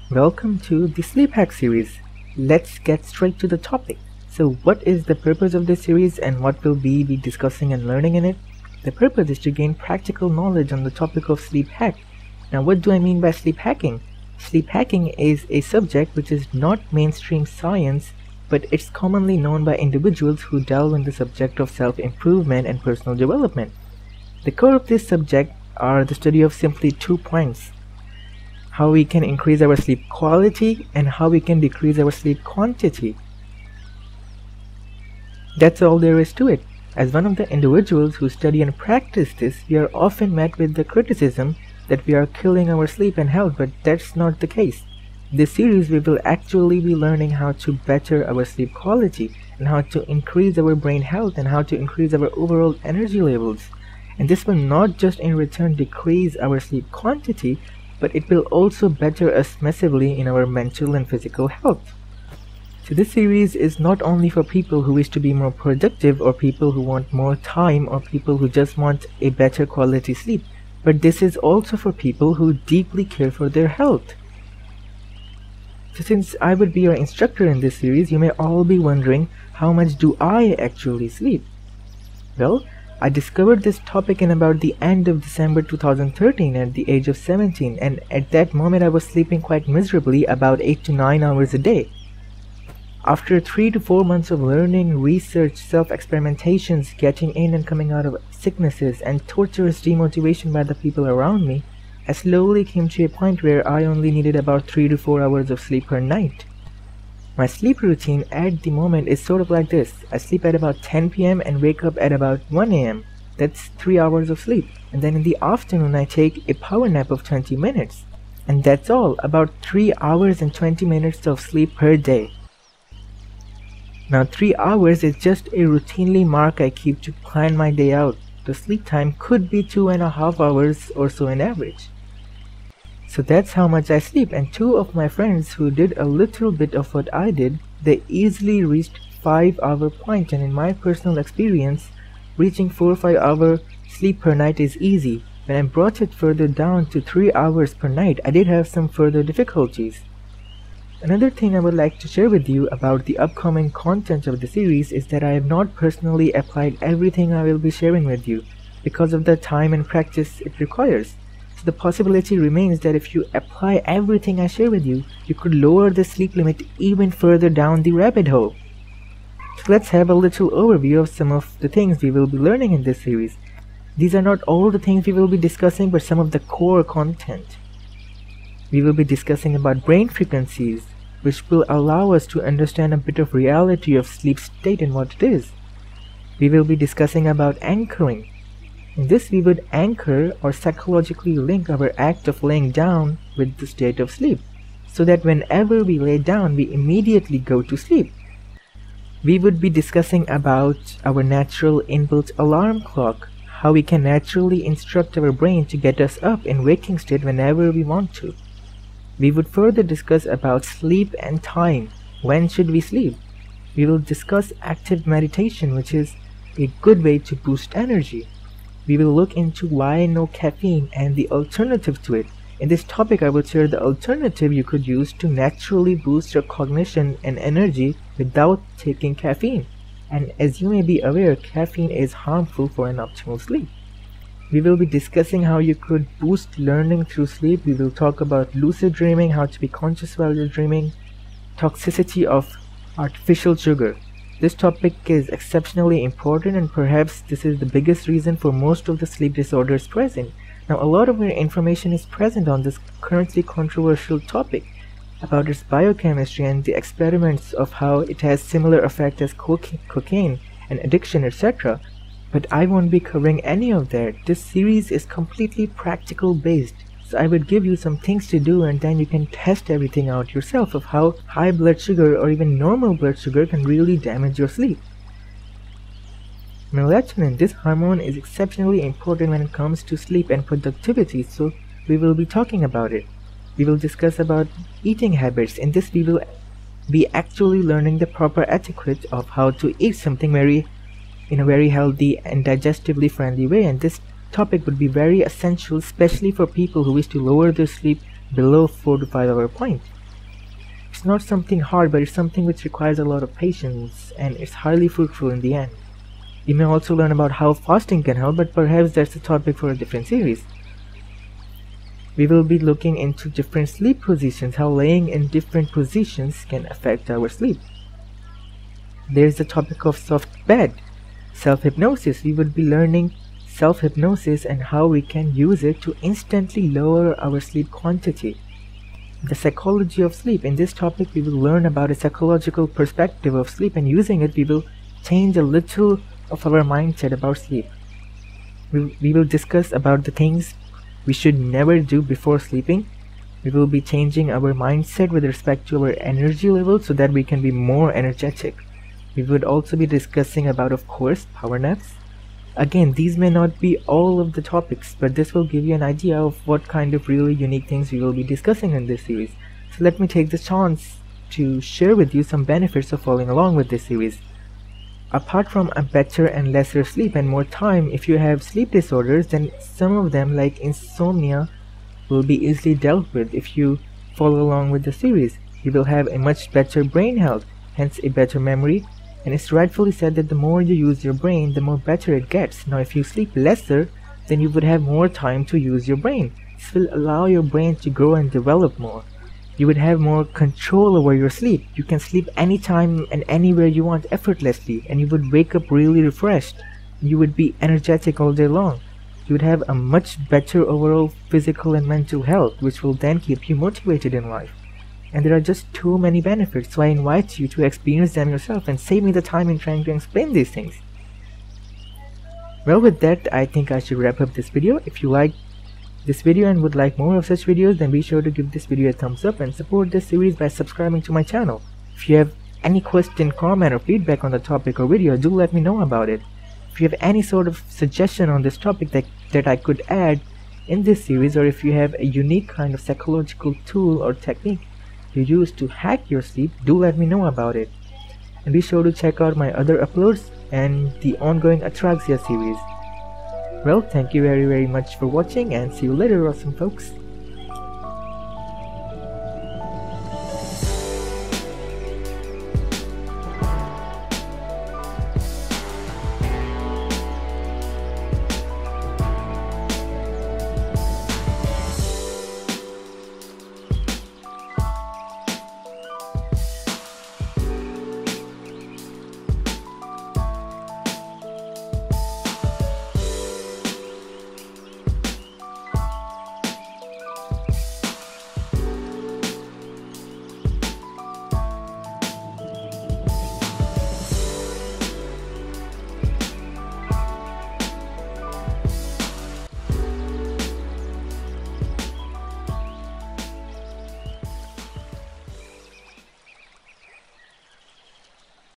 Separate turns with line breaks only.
Welcome to the Sleep Hack series. Let's get straight to the topic. So what is the purpose of this series and what will we be discussing and learning in it? The purpose is to gain practical knowledge on the topic of sleep hack. Now what do I mean by sleep hacking? Sleep hacking is a subject which is not mainstream science, but it's commonly known by individuals who delve in the subject of self-improvement and personal development. The core of this subject are the study of simply 2 points: how we can increase our sleep quality and how we can decrease our sleep quantity. That's all there is to it. As one of the individuals who study and practice this, we are often met with the criticism that we are killing our sleep and health, but that's not the case. In this series we will actually be learning how to better our sleep quality and how to increase our brain health and how to increase our overall energy levels. And this will not just in return decrease our sleep quantity, but it will also better us massively in our mental and physical health. So this series is not only for people who wish to be more productive or people who want more time or people who just want a better quality sleep, but this is also for people who deeply care for their health. So since I would be your instructor in this series, you may all be wondering, how much do I actually sleep? Well, I discovered this topic in about the end of December 2013 at the age of 17, and at that moment I was sleeping quite miserably, about 8 to 9 hours a day. After 3 to 4 months of learning, research, self-experimentations, getting in and coming out of sicknesses, and torturous demotivation by the people around me, I slowly came to a point where I only needed about 3 to 4 hours of sleep per night. My sleep routine at the moment is sort of like this. I sleep at about 10 p.m. and wake up at about 1 a.m. That's 3 hours of sleep. And then in the afternoon I take a power nap of 20 minutes. And that's all, about 3 hours and 20 minutes of sleep per day. Now 3 hours is just a routinely mark I keep to plan my day out. The sleep time could be 2.5 hours or so in average. So that's how much I sleep, and 2 of my friends who did a little bit of what I did, they easily reached 5-hour point, and in my personal experience, reaching 4 or 5 hour sleep per night is easy. When I brought it further down to 3 hours per night, I did have some further difficulties. Another thing I would like to share with you about the upcoming content of the series is that I have not personally applied everything I will be sharing with you because of the time and practice it requires. So the possibility remains that if you apply everything I share with you, you could lower the sleep limit even further down the rabbit hole. So let's have a little overview of some of the things we will be learning in this series. These are not all the things we will be discussing, but some of the core content. We will be discussing about brain frequencies, which will allow us to understand a bit of reality of sleep state and what it is. We will be discussing about anchoring. In this we would anchor or psychologically link our act of laying down with the state of sleep, so that whenever we lay down we immediately go to sleep. We would be discussing about our natural inbuilt alarm clock, how we can naturally instruct our brain to get us up in waking state whenever we want to. We would further discuss about sleep and time. When should we sleep? We will discuss active meditation, which is a good way to boost energy. We will look into why no caffeine and the alternative to it. In this topic I will share the alternative you could use to naturally boost your cognition and energy without taking caffeine. And as you may be aware, caffeine is harmful for an optimal sleep. We will be discussing how you could boost learning through sleep. We will talk about lucid dreaming, how to be conscious while you're dreaming, toxicity of artificial sugar. This topic is exceptionally important, and perhaps this is the biggest reason for most of the sleep disorders present. Now, a lot of information is present on this currently controversial topic about its biochemistry and the experiments of how it has similar effect as cocaine and addiction, etc. But I won't be covering any of that. This series is completely practical based. So I would give you some things to do, and then you can test everything out yourself of how high blood sugar or even normal blood sugar can really damage your sleep. Melatonin, this hormone, is exceptionally important when it comes to sleep and productivity, so we will be talking about it. We will discuss about eating habits. In this we will be actually learning the proper etiquette of how to eat something in a very healthy and digestively friendly way, and this topic would be very essential, especially for people who wish to lower their sleep below 4 to 5 hour point. not something hard, but it's something which requires a lot of patience, and it's highly fruitful in the end. You may also learn about how fasting can help, but perhaps that's a topic for a different series. We will be looking into different sleep positions, how laying in different positions can affect our sleep. There's the topic of soft bed, self-hypnosis. We would be learning self-hypnosis and how we can use it to instantly lower our sleep quantity. The psychology of sleep. In this topic, we will learn about a psychological perspective of sleep, and using it, we will change a little of our mindset about sleep. We will discuss about the things we should never do before sleeping. We will be changing our mindset with respect to our energy level so that we can be more energetic. We would also be discussing about, of course, power naps. Again, these may not be all of the topics, but this will give you an idea of what kind of really unique things we will be discussing in this series. So let me take the chance to share with you some benefits of following along with this series. Apart from a better and lesser sleep and more time, if you have sleep disorders, then some of them, like insomnia, will be easily dealt with if you follow along with the series. You will have a much better brain health, hence a better memory, and it's rightfully said that the more you use your brain, the more better it gets. Now if you sleep lesser, then you would have more time to use your brain. This will allow your brain to grow and develop more. You would have more control over your sleep. You can sleep anytime and anywhere you want effortlessly, and you would wake up really refreshed. You would be energetic all day long. You would have a much better overall physical and mental health, which will then keep you motivated in life. And there are just too many benefits, so I invite you to experience them yourself and save me the time in trying to explain these things. Well, with that, I think I should wrap up this video. If you liked this video and would like more of such videos, then be sure to give this video a thumbs up and support this series by subscribing to my channel. If you have any question, comment or feedback on the topic or video, do let me know about it. If you have any sort of suggestion on this topic that I could add in this series, or if you have a unique kind of psychological tool or technique you use to hack your sleep, do let me know about it. And be sure to check out my other uploads and the ongoing Atraxia series. Well, thank you very much for watching, and see you later, awesome folks.